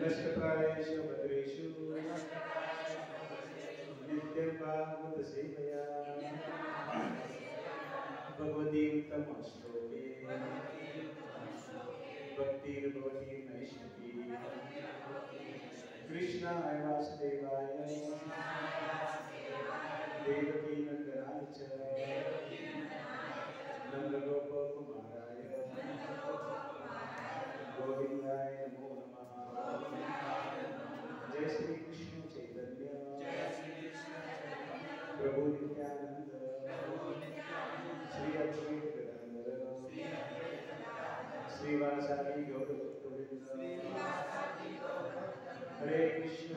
नष्टप्रायेषु भद्रेषु नित्यं भागवत सेवया भगवती उत्तम श्लोके भक्तिर्भवती नैष्ठिकी कृष्णाय वासुदेवाय देवकी नंदनाय च नन्दगोपकुमाराय गोविंदाय नमो नमः। जय श्री कृष्ण चैतन्य प्रभु नित्यानंद श्री अद्वैत गदाधर श्रीवासादि गौर भक्तवृंद हरे कृष्ण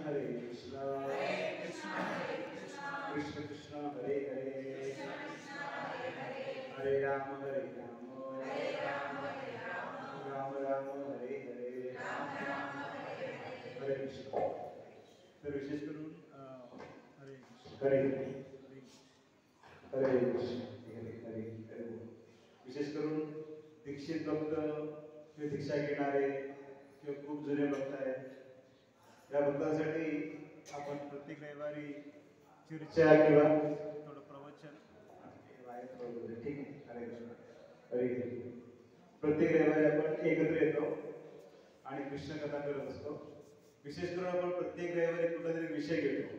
कृष्ण कृष्ण हरे हरे हरे राम राम राम हरे हरे हरे कृष्ण। तर विशेष करून हरे हरे हरे कृष्ण हरे हरे हरे। विशेष करून दीक्षित भक्त किंवा दीक्षा घेणारे किंवा खूप जुने भक्त आहेत, या भक्तांसाठी आपण प्रत्येक रविवारी चर्चा किंवा थोडं प्रवचन ठीक आहे। हरे कृष्ण हरे प्रत्येक रविवारी आपण एकत्र येतो आणि कृष्ण कथा करत असतो। विशेष करून आपण प्रत्येक रविवारी कुठला तरी विषय घेतो,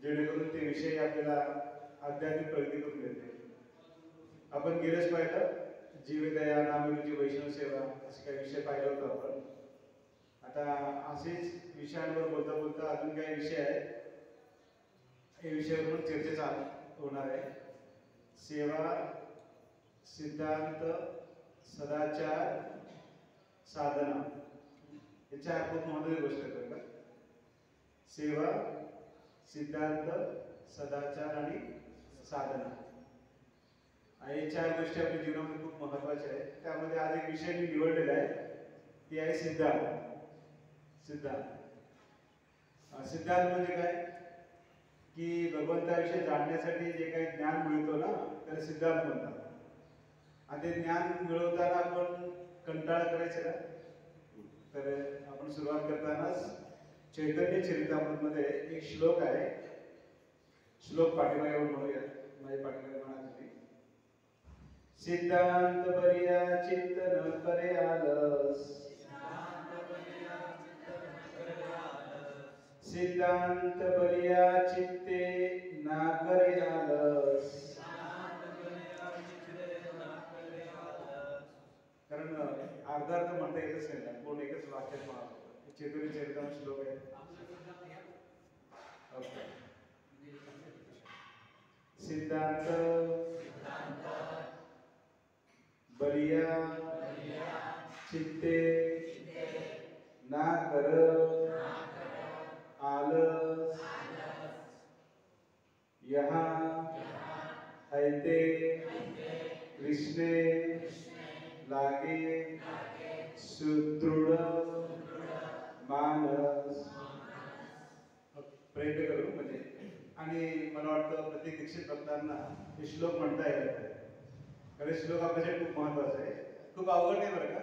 जेणेकरून ते विषय आपल्याला आध्यात्मिक प्रगती करून देते। आपण गेलेच पाहिलं जीवदया नामरुची वैष्णव सेवा असे काही विषय पाहिला होता आपण। आता असेच विषयांवर बोलता बोलता अजून काही विषय आहेत, हे विषयावर चर्चा चालू होणार आहे। सेवा, सिद्धांत, सदाचार, साधना हे चार खूप महत्त्वाची गोष्ट आहेत का? सेवा, सिद्धांत, सदाचार आणि साधना, हे चार गोष्टी आपल्या जीवनामध्ये खूप महत्त्वाच्या आहेत। त्यामध्ये आज एक विषय मी निवडलेला आहे, ती आहे सिद्धांत। सिद्धांत म्हणजे काय की भगवंताविषयी जाणण्यासाठी जे काही ज्ञान मिळतो ना, त्याला सिद्धांत म्हणतात। आणि ते ज्ञान मिळवताना आपण कंटाळा करायचं ना, तर आपण सुरुवात करतानाच चैतन्य चरितामृतमध्ये एक श्लोक आहे, श्लोक पाठीमागे म्हणूया, माझ्या पाठीमागे म्हणा तुम्ही। सिद्धांत बरिया चित्त न करे आलस, सिद्धांत बरिया चित्ते ना करे आलस। कारण अर्धा अर्थ म्हणता येतच नाही ना, कोण एकच वाक्यात म्हणतो। चैतन्य चरितामृत श्लोक आहे। सिद्धांत बलिया चित्ते ना कर आलस, यहाँ ऐते कृष्णे लागे सुदृढ मानस। प्रयत्न करू म्हणजे, आणि मला वाटतं प्रत्येक दीक्षित भक्तांना हे श्लोक म्हणता येतात, कारण श्लोक आपल्यासाठी खूप महत्वाचा आहे। खूप अवघड नाही बरं का,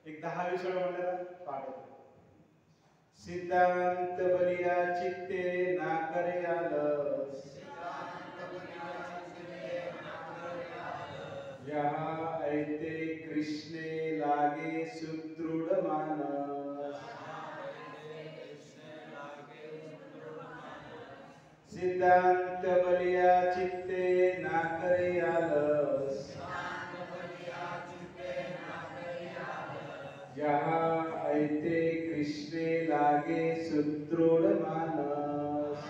एक 10-20 वेळा म्हणलेला पाठ होतो। सिद्धांत बलिया चित्ते ना करे आलस, यहाँ ऐते कृष्णे लागे सुदृढ मानस। सिद्धांत बलिया चित्ते ना करे आलस, यहाँ ऐते कृष्णे लागे सुदृढ मानस।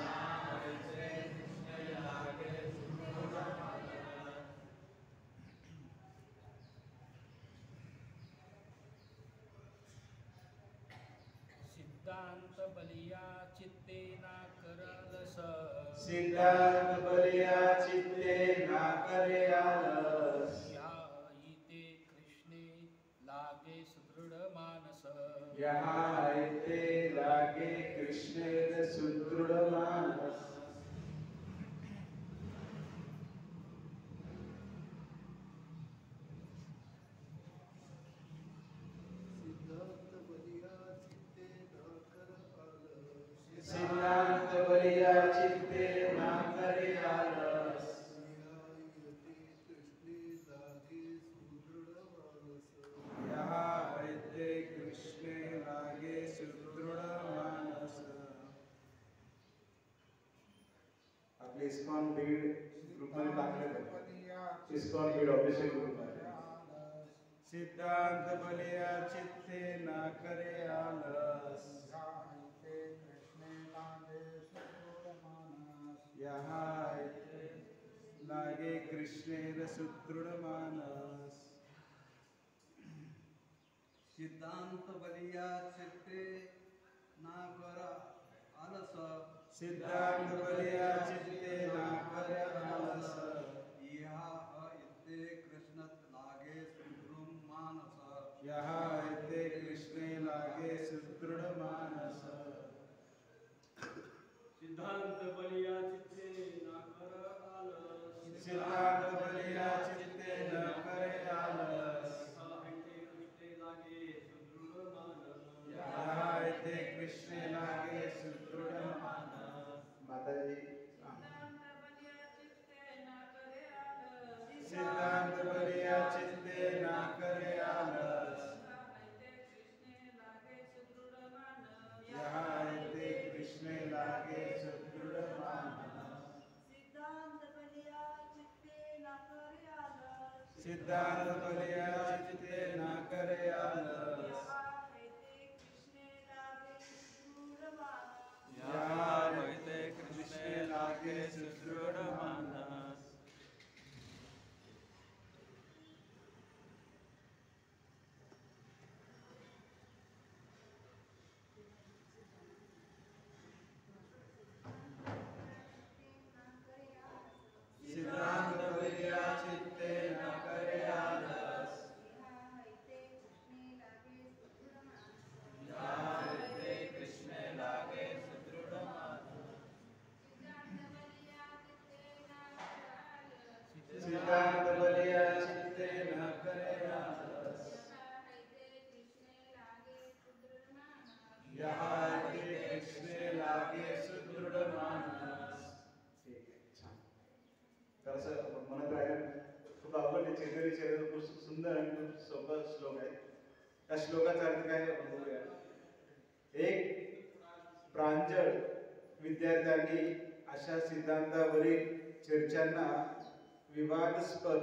सिद्धांत बलिया चित्ते ना करलस, सिद्धांत बलिया चित्ते ना करे आलस, यहाँ ऐते कृष्णे लागे सुदृढ मानस। यहाँ ऐते लागे कृष्णे सुदृढ मानस। सिद्धांत बलिया चित्ते ना इस्कॉन बीड ग्रुपमध्ये टाकले. इस्कॉन बीड ऑफिशियल ग्रुपमध्ये. सिद्धांत बलिया चित्ते ना करे आलस, यहाँ लागे कृष्णेर सुदृढ़ मानस. सिद्धांत बलिया चित्ते ना कर आलस, सिद्धांत बलिया चित्ते ना करे आलस, यहाँ इत्ते कृष्णत लागे सुदृढ़ मानस. यहाँ इत्ते कृष्णे लागे सुदृढ़ मानस. सिद्धांत बलिया चित्ते न कर आलस, सिद्धांत बलिया चित्ते न करे आलस, यहाँ इत्ते कृष्णे लागे सुदृढ़ मानस. माताजी सिद्धांत बलिया चित्ते ना करे आलस, यहाँ इत्ते कृष्णे लागे सुदृढ़ मानस. सिद्धांत बलिया चित्ते न करे आलस, सिद्धांत बलिया चित्ते ना करे आलस, यहाँ इत्ते कृष्णे लागे सुदृढ़ मानस. सिद्धांत बलिया चित्ते न करे आलस, यहाँ इत्ते कृष्णे लागे सुदृढ़ मानस. सिद्धांत बलिया चित्ते न करे आलस, यहाँ इत्ते कृष्णे लागे सुदृढ़ मानस. ठीक आहे, छान. तर असं म्हणत राहिलं खूप आवडले. चेतरी चेतरी खूप सुंदर आणि खूप सोपा श्लोक आहे. त्या श्लोकाचा अर्थ काय बघूया. एक प्रांजळ विद्यार्थ्यांनी अशा सिद्धांतावरील चर्चांना विवादास्पद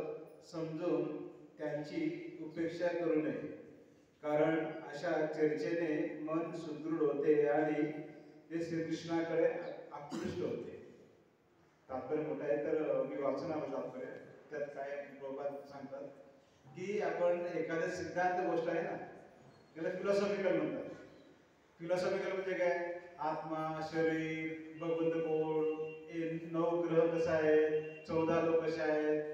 समजून त्यांची उपेक्षा करू नये, कारण अशा चर्चेने मन सुदृढ होते आणि ते श्रीकृष्णाकडे आकृष्ट होते. तात्पर्य मोठं आहे तर मी वाचून आलो तात्पर्य. त्यात काय प्रभुपाद सांगतात की आपण एखाद्या सिद्धांत गोष्ट आहे ना त्याला फिलॉसॉफिकल म्हणतात. फिलॉसॉफिकल म्हणजे काय, आत्मा, शरीर, भगवंत कोण, 9 ग्रह कसा आहे, 14 लोक कसे आहेत,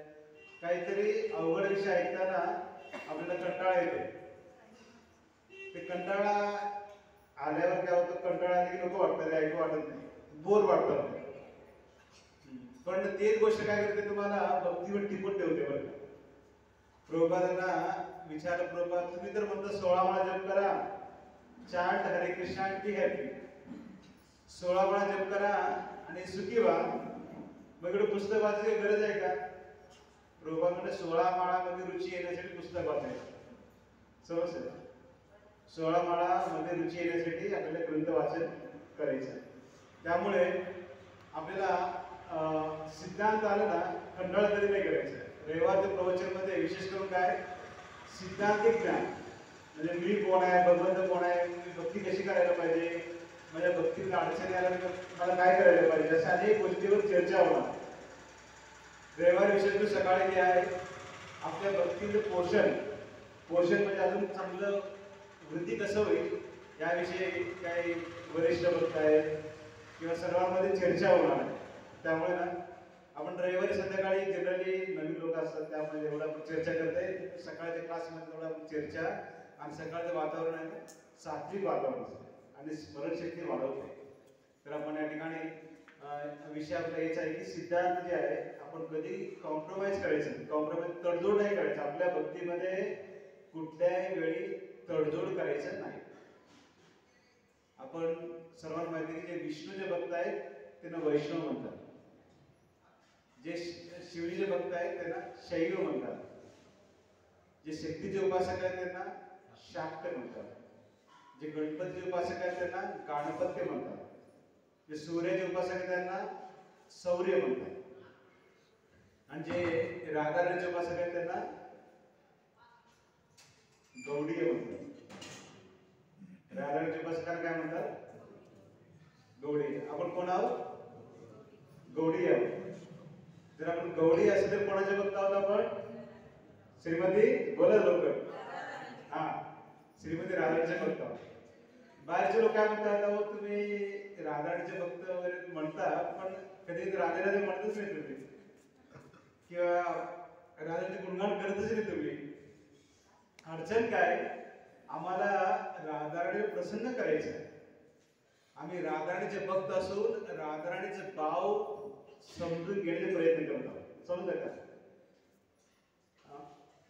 काहीतरी अवघड विषय ऐकताना आपल्याला कंटाळा येतो. ते कंटाळा आल्यावर काय होतं, कंटाळा आले की नको वाटतं, ऐकू वाटत नाही, बोर वाटतं. पण तेच गोष्ट काय करते, तुम्हाला भक्तीवर टिकून ठेवते. बरं प्रभुपादांना विचारलं, प्रभुपाद तुम्ही तर म्हणता 16 वेळा जप करा, चांट हरे कृष्णा आणि बी हॅपी, 16 वेळा जप करा आणि सुखी व्हा, मग इकडे पुस्तक वाचायची गरज आहे का? प्रभुपादांकडे 16 माळामध्ये रुची येण्यासाठी पुस्तक वाचायचं. समजलं? 16 माळामध्ये रुची येण्यासाठी आपल्याला ग्रंथ वाचन करायचं. त्यामुळे आपल्याला सिद्धांत आला ना कंटाळा तरी नाही करायचं. रविवारच्या प्रवचनमध्ये विशेष करून काय, सिद्धांतिक ज्ञान म्हणजे मी कोण आहे, भगवंत कोण आहे, मी भक्ती कशी करायला पाहिजे, माझ्या भक्तीला अडचणी आल्या मला काय करायला पाहिजे, अशा अनेक गोष्टीवर चर्चा होणार. रविवार विशेष करून सकाळी जे आहे आपल्या भक्तीचं पोषण म्हणजे अजून चांगलं वृद्धी कसं होईल याविषयी काही वरिष्ठ भक्त आहेत किंवा सर्वांमध्ये चर्चा होणार आहे. त्यामुळे ना आपण रविवारी संध्याकाळी जनरली नवीन लोक असतात त्यामुळे एवढा चर्चा करताय. सकाळच्या क्लासमध्ये थोडा चर्चा आणि सकाळचं वातावरण आहे सात्विक वातावरण असतं आणि स्मरणशक्ती वाढवते. तर आपण या ठिकाणी विषय आपला हेच आहे की सिद्धांत जे आहे आपण कधी कॉम्प्रोमाइज करायचं, कॉम्प्रोमाइज तडजोड नाही करायचं. आपल्या भक्तीमध्ये कुठल्याही वेळी तडजोड करायचं नाही. आपण सर्वात माहिती की जे विष्णूचे भक्त आहेत त्यांना वैष्णव म्हणतात, जे शिवजीचे भक्त आहेत त्यांना शैव म्हणतात, जे शक्तीचे उपासक आहेत त्यांना शाक्त म्हणतात, जे गणपतीचे उपासक आहेत त्यांना गणपत्य म्हणतात, जे सूर्याचे उपासक आहेत त्यांना सौर्य म्हणतात. आणि जे राधाराणीचे उपासक आहेत त्यांना गौडीय म्हणतात. राधाराणीचे उपासकांना काय म्हणतात? गौडी. आपण कोण आहोत? गौडी आहोत. जर आपण गौडी असेल तर कोणाचे भक्त आहोत आपण? श्रीमती बोला लवकर. हा, श्रीमती राधाराणीचे भक्त आहोत. बाहेरचे लोक काय म्हणतात, अहो तुम्ही राधाराणीचे भक्त वगैरे म्हणता, पण कधी राधे राधे म्हणतच नाही तुम्ही, किंवा राधाचे गुणगान करतच नाही तुम्ही. अडचण काय? आम्हाला राधाराणी प्रसन्न करायचं आहे. आम्ही राधाराणीचे भक्त असून राधाराणीचे भाव समजून घेण्याचे प्रयत्न करत आहोत. समजलं का?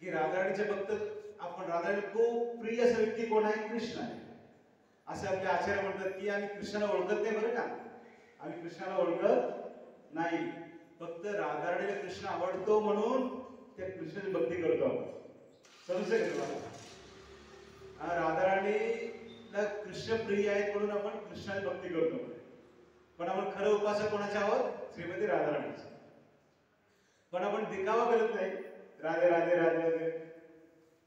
की राधाराणीचे भक्त आपण, राधाराणी खूप प्रिय असा व्यक्ती कोण आहे? कृष्ण आहे. असे आपले आचार्य म्हणतात की आम्ही कृष्णाला ओळखत नाही. बरं का, आम्ही कृष्णाला ओळखत नाही, फक्त राधाराणीला कृष्ण आवडतो म्हणून त्या कृष्णाची भक्ती करतो आपण. समजतं का तुम्हाला? राधाराणीला कृष्ण प्रिय आहेत म्हणून आपण कृष्णाची भक्ती करतो, पण आपण खरं उपासक कोणाचे आहोत? श्रीमती राधाराणीचे. पण आपण दिखावा करत नाही, राधे राधे राधे वगैरे.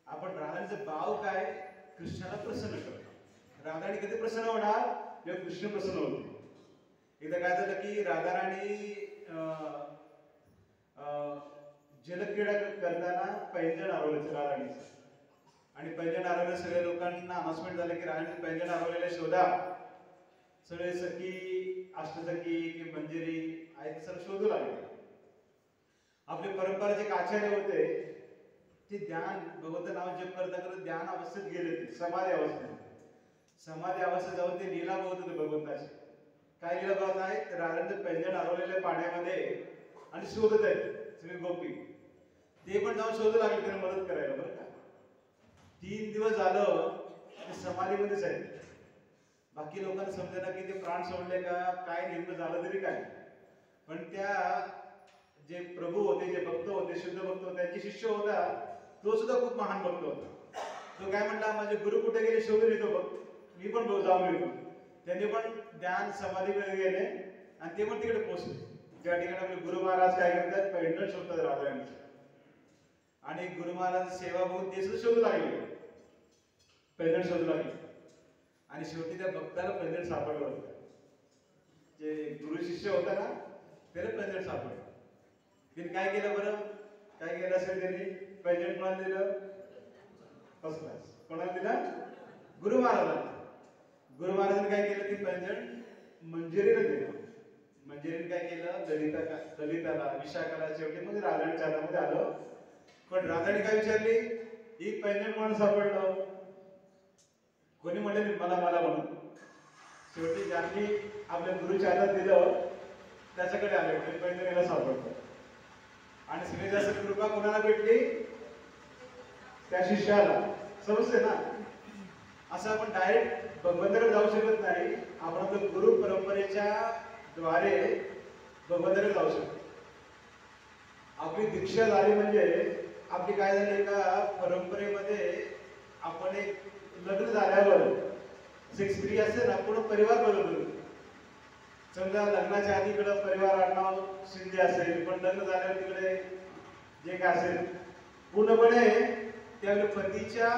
आपण राधाराणीचा भाव काय? कृष्णाला प्रसन्न करतो. राधाराणी कधी प्रसन्न होणार? जेव्हा कृष्ण प्रसन्न होते. एकदा काय झालं की राधाराणी जलक्रीडा करताना पैंजण हरवलं राधाराणीचं. आणि पैंजण हरवलं, सगळ्या लोकांना अनाउन्समेंट झालं की राधाराणी पैंजण हरवलेले शोधा. सगळे सखी, अष्टसखी की मंजिरी आहेत सर शोधू लागले. आपले परंपराचे आचार्य होते ते ध्यान, भगवंत नाव जप करता करता ध्यान अवस्थेत गेले, ते समाधी अवस्थेत. समाधी अवस्थेत जाऊन ते लीला बघत होते भगवंताची. काय लीला बघत आहेत? राधाराणी पैंजण हरवलेल्या पाण्यामध्ये आणि शोधत आहेत सगळे गोपी. ते पण जाऊन शोधू लागले त्यांना मदत करायला. बरं का, 3 दिवस झालं ते समाधीमध्येच आहेत. बाकी लोकांना समजेना की ते प्राण सोडले का काय, नेमकं झालं तरी काय. पण त्या जे प्रभू होते, जे भक्त होते, शुद्ध भक्त होते, त्यांचे शिष्य होता, तो सुद्धा खूप महान भक्त होता. तो काय म्हटला, माझे गुरु कुठे गेले शोधून येतो बघ, मी पण जाऊन येतो. त्यांनी पण ध्यान समाधीकडे गेले आणि ते पण तिकडे पोहोचले. ज्या ठिकाणी आपले गुरु महाराज काय करतात? पैंजण शोधतात राधाराणीचे. आणि गुरु महाराज सेवा बघून ते सुद्धा शोधू लागले, पैंजण शोधू लागले. आणि शेवटी त्या भक्ताला पैंजण सापडलं होतं. जे गुरु शिष्य होता ना, त्याला पैंजण सापडलं. त्यांनी काय केलं बरं? काय केलं असेल त्यांनी? पैंजण कोणाला दिलं? First class. कोणाला दिलं? गुरु महाराजांना. गुरु महाराजांनी काय केलं? ती पैंजण मंजिरीला दिलं. मंजिरीने काय केलं? ललिताला, विशाखाला, शेवटी मग राधाराणीच्या हातामध्ये आलं. पण राधाराणी काय विचारली? ही पैंजण कोणाला सापडलं? कोणी म्हणले मला म्हणून. शेवटी ज्यांनी आपल्या गुरुच्या हातात दिलं त्याच्याकडे आले, पैंजणीला सापडलं. आणि सगळी जास्त कृपा कोणाला भेटली? त्या शिष्याला. समजते ना? असं आपण डायरेक्ट भगवंताकडे जाऊ शकत नाही. आपण आपल्या गुरु परंपरेच्या द्वारे भगवंताकडे जाऊ शकतो. आपली दीक्षा झाली म्हणजे आपली काय झाली? का परंपरेमध्ये आपण एक लग्न झाल्यावर एक स्त्री असते ना, पूर्ण परिवार बदलतो. समजा लग्नाच्या आधी इकडे परिवार आडनाव शिंदे असेल, पण लग्न झाल्यावर तिकडे जे काय असेल पूर्णपणे त्यावेळी पतीच्या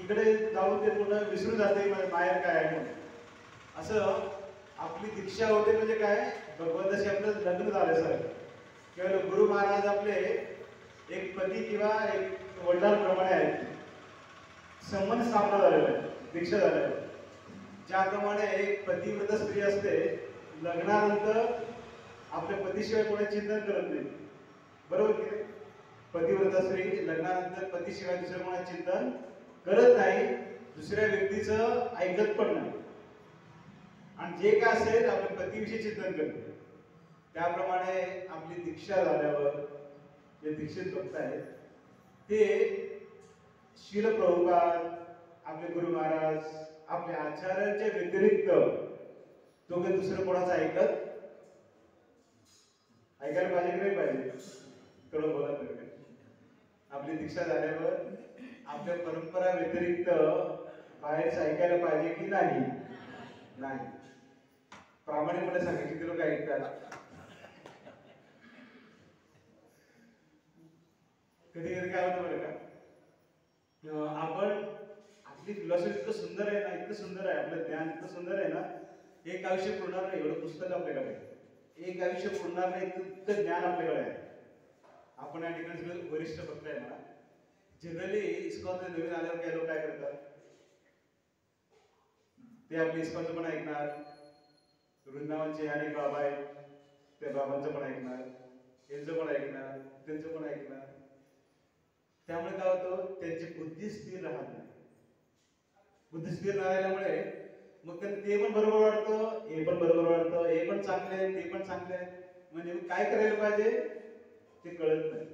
इकडे जाऊन ते पूर्ण विसरून जाते माहेर काय आहे म्हणून. असं आपली दीक्षा होते म्हणजे काय? भगवंताशी आपलं लग्न झाल्यासारखं. किंवा गुरु महाराज आपले एक पती किंवा एक वडिलांप्रमाणे आहेत. संबंध स्थापना झालेला आहे दीक्षा झाल्यावर. ज्याप्रमाणे एक पतिव्रता स्त्री असते, लग्नानंतर आपल्या पतीशिवाय कोणाचे चिंतन करत नाही. बरोबर की नाही? पतिव्रता स्त्री लग्नानंतर पतीशिवाय दुसऱ्या कोणाचे चिंतन करत नाही, दुसऱ्या व्यक्तीचं ऐकत पण नाही. आणि जे काय असेल आपल्या पतीविषयी चिंतन करते. त्याप्रमाणे आपली दीक्षा झाल्यावर जे दीक्षित भक्त आहेत ते शील प्रभुपाद, आपले गुरु महाराज, आपल्या आचार्यांच्या व्यतिरिक्त तो काही दुसरं कोणाचं ऐकायला पाहिजे की नाही पाहिजे? थोडं बोला तर. आपली दीक्षा झाल्यावर आपल्या परंपरा व्यतिरिक्त बाहेरचं ऐकायला पाहिजे की नाही? नाही. प्रामाणिकपणे सांगा, किती लोक ऐकतात? कधी कधी काय होतं बरं का, आपण आपली फिलॉसॉफी इतकं सुंदर आहे ना, इतकं सुंदर आहे, आपलं ज्ञान इतकं सुंदर आहे ना, एक आयुष्य पुरणार नाही एवढं पुस्तक आपल्याकडे आहे. एक आयुष्य पुरणार नाही इतकं ज्ञान आपल्याकडे आहे. आपण या ठिकाणी सगळे वरिष्ठ भक्त आहे ना, जनरली इस्कॉनचे नवीन आल्यावर काही लोक काय करतात, ते आपले इस्कॉनचं पण ऐकणार, वृंदावनचे अनेक बाबा आहेत त्या बाबांचं पण ऐकणार, यांचं पण ऐकणार, त्यांचं पण ऐकणार. त्यामुळे काय होतं, त्यांची बुद्धी स्थिर राहत नाही. बुद्धी स्थिर राहिल्यामुळे मग त्यांना ते पण बरोबर वाटतं, हे पण बरोबर वाटतं, हे पण चांगले आहे, ते पण चांगले आहे, म्हणजे काय करायला पाहिजे ते कळत नाही.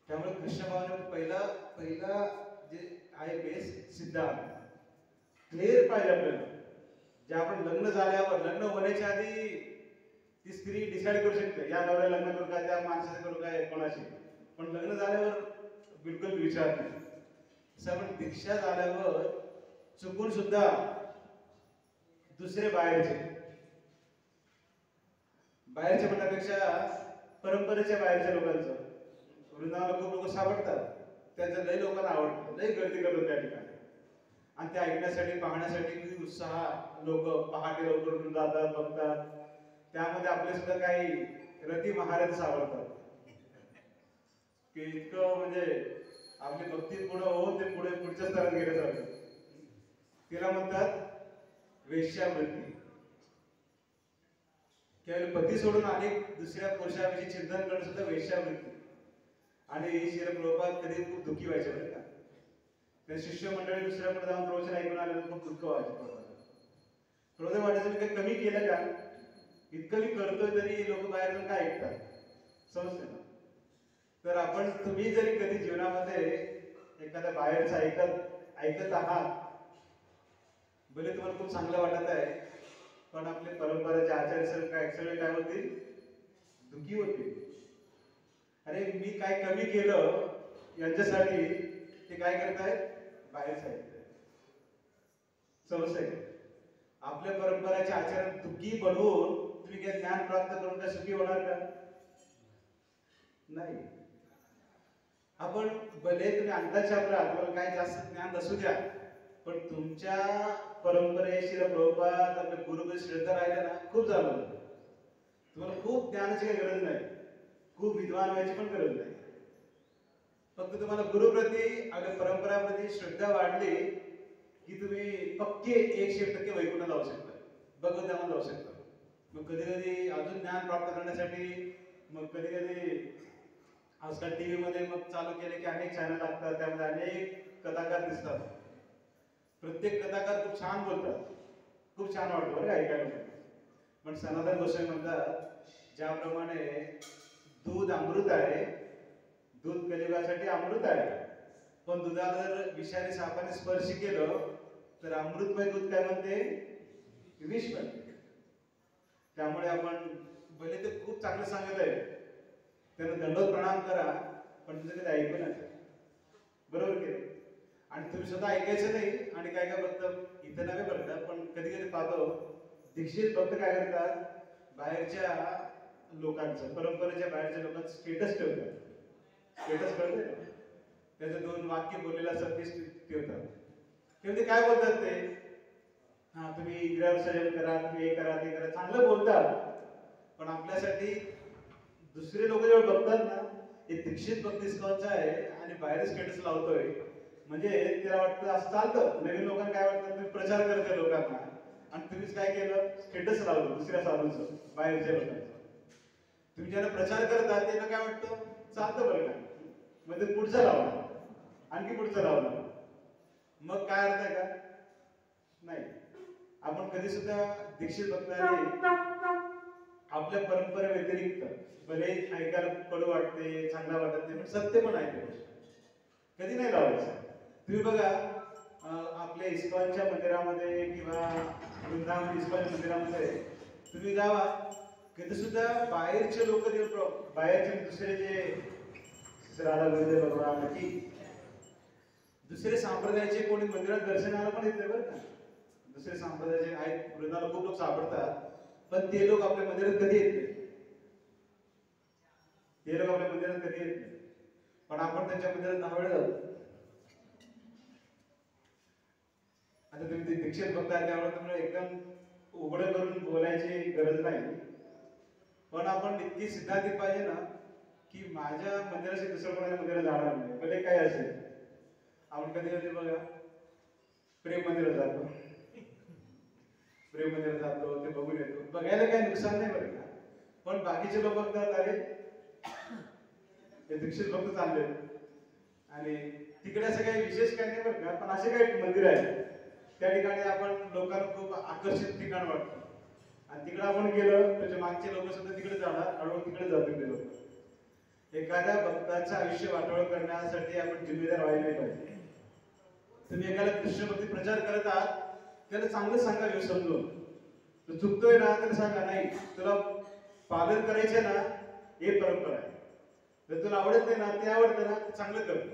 त्यामुळे कृष्ण भावाने पहिला जे आहे बेस सिद्धांत क्लिअर पाहिजे आपल्याला. जे आपण लग्न झाल्यावर, लग्न होण्याच्या आधी ती स्त्री डिसाईड करू शकते, या नवऱ्याला लग्न करू का, त्या माणसाचे करू काय, कोणाशी. पण लग्न झाल्यावर बिलकुल विचार नाही. तसं आपण दीक्षा झाल्यावर चुकून सुद्धा दुसरे बाहेरचे म्हणण्यापेक्षा परंपरेच्या बाहेरच्या लोकांचं, वृंदावनाला खूप लोक सापडतात, त्यांचं लय लोकांना आवडतं, लय गर्दी करतात त्या ठिकाणी. आणि ते ऐकण्यासाठी, पाहण्यासाठी किती उत्साह, लोक पहाटे लवकर उठून जातात, बघतात. त्यामध्ये आपले सुद्धा काही रती महारथ सावरतात की इतकं म्हणजे आपली भक्ती पुढं होऊन ते पुढच्या स्तरात गेले जातात. तिला म्हणतात वेश्यावृत्ती. केवळ पती सोडून अनेक दुसऱ्या पुरुषाविषयी चिंतन करणं सुद्धा वेश्यावृत्ती. आणि श्रील प्रभुपाद कधी खूप दुःखी व्हायचे बरं का. त्या शिष्य मंडळी दुसऱ्याकडे जाऊन प्रवचन ऐकून आल्यानंतर खूप दुःख व्हायचं. प्रभू वाटायचं मी काही कमी केलं का, इतकं मी करतोय तरी लोक बाहेर जाऊन काय ऐकतात, समजते ना. तर तुम्ही जरी कधी जीवनामध्ये एखाद्या बाहेरचं ऐकत आहात, भले तुम्हाला खूप चांगलं वाटत आहे, पण आपले परंपरेचे आचार्य सगळे काय होतील, दुःखी होतील. अरे मी काय कमी केलं यांच्यासाठी, ते काय करतायत, बाहेर सांगितलंय. समजतंय. आपल्या परंपरेचे आचरण दुःखी बनवून तुम्ही काय ज्ञान प्राप्त करून काय सुखी होणार का, नाही. आपण भले तुम्ही अंधश्रद्धा, तुम्हाला काय जास्त ज्ञान नसू द्या, पण तुमच्या परंपरेशी प्रभुपाद आपल्या गुरुमध्ये श्रद्धा राहिल्या ना, खूप झालं. तुम्हाला खूप ज्ञानाची काही गरज नाही, खूप विद्वान व्हायची पण गरज नाही. फक्त तुम्हाला गुरुप्रती, आपल्या परंपराप्रती श्रद्धा वाढली की तुम्ही पक्के 100% वैकुंठ लावू शकता, भगवत धामात जाऊ शकता. मग कधी कधी अजून ज्ञान प्राप्त करण्यासाठी, मग कधी कधी आजकाल टीव्ही मध्ये मग चालू केले की अनेक चॅनल लागतात, त्यामध्ये अनेक कथाकार दिसतात. प्रत्येक कथाकार खूप छान बोलतात, खूप छान वाटतं बरं ऐकायला. पण सनातन गोस्वामी म्हणतात, ज्याप्रमाणे दूध अमृत आहे, दूध कलियुगासाठी अमृत आहे, पण दुधाला जर विषारी सापाने स्पर्श केलं तर अमृतमय दूध काय म्हणते, विष म्हणते. त्यामुळे आपण भले ते खूप चांगलं सांगत आहे, त्यांना दंडोत प्रणाम करा, पण तुझं कधी ऐकू नका, बरोबर केलं. आणि तुम्ही स्वतः ऐकायचं नाही. आणि काय काय भक्त इथं नव्हे बघतात, पण कधी कधी पाहतो दीक्षित भक्त काय करतात, बाहेरच्या लोकांचं, परंपरेच्या बाहेरच्या लोकांचं स्टेटस ठेवतात. स्टेटस कळते ना, त्याचं 2 वाक्य बोललेलं असतात ते ठेवतात. ते काय बोलतात ते, हा तुम्ही इंद्रियावर संयम करा, तुम्ही हे करा, ते करा, चांगलं बोलतात. पण आपल्यासाठी दुसरे लोक जेव्हा बघतात ना, हे दीक्षित भक्त इस्कॉनचा आहे आणि बाहेर स्टेटस लावतोय, म्हणजे त्याला वाटतं असं चालतं. नवीन लोकांना काय वाटतं, तुम्ही प्रचार करते लोकांना, आणि तुम्हीच काय केलं, स्टेटस लावलं दुसऱ्या साधूंचं, बाहेरच्या लोकांचं. तुम्ही ज्यांना प्रचार करता त्यांना काय वाटतं, चालतं बरं का, म्हणजे पुढचं लावलं, आणखी पुढचं लावलं. मग काय अर्थ आहे का, नाही. आपण कधी सुद्धा दीक्षित भक्तांनी आपल्या परंपरे व्यतिरिक्त, भले ऐकायला कडू वाटते, चांगला वाटत नाही, पण सत्य पण आहे, कधी नाही लावायचं. तुम्ही बघा आपल्या इस्कॉनच्या मंदिरामध्ये किंवा वृंदावन इस्कॉनच्या मंदिरामध्ये तुम्ही जावा, कधी सुद्धा बाहेरचे लोक, बाहेरचे दुसरे जे राधा गोविंद भगवान की दुसरे संप्रदायाचे कोणी मंदिरात दर्शनाला पण येते बरं का. दुसरे संप्रदायाचे आहेत, वृंदावनाला खूप लोक सापडतात, पण ते लोक आपल्या मंदिरात कधी येत नाही. ते लोक आपल्या मंदिरात कधी येत नाही. पण आपण त्याच्याबद्दल 10 वेळा जातो. आता तुम्ही ते दीक्षित बघताय त्यामुळे तुम्हाला एकदम उघडं करून बोलायची गरज नाही, पण आपण इतकी सिद्धांतिक पाहिजे ना की माझ्या मंदिराशी दुसऱ्या कोणाच्या मंदिरात जाणार नाही, भले काय असेल. आपण कधी कधी बघा प्रेम मंदिरात जातो, प्रेम मंदिरात जातो, ते बघून येतो, बघायला काही नुकसान नाही बरं का. पण बाकीचे लोक बघतात अरे ते दीक्षित भक्त चालले आणि तिकडे असं काही विशेष काही नाही बरं का. पण असे काही मंदिर आहेत त्या ठिकाणी आपण लोकांना खूप आकर्षित ठिकाण वाटतं आणि तिकडे आपण गेलो त्याच्या मागचे लोक सुद्धा तिकडे जाणार, हळूहळू तिकडे जातील ते लोक. एखाद्या भक्ताचं आयुष्य वाटोळ करण्यासाठी आपण जिम्मेदार व्हायला नाही पाहिजे. तुम्ही एखादा कृष्ण भक्ती प्रचार करत आहात त्याला चांगलं सांगा, व्यव समजून. तो चुकतोय ना तर सांगा, नाही तुला पालन करायचे ना हे परंपरा आहे, जर तुला आवडत नाही ना ते आवडतं ना चांगलं कर.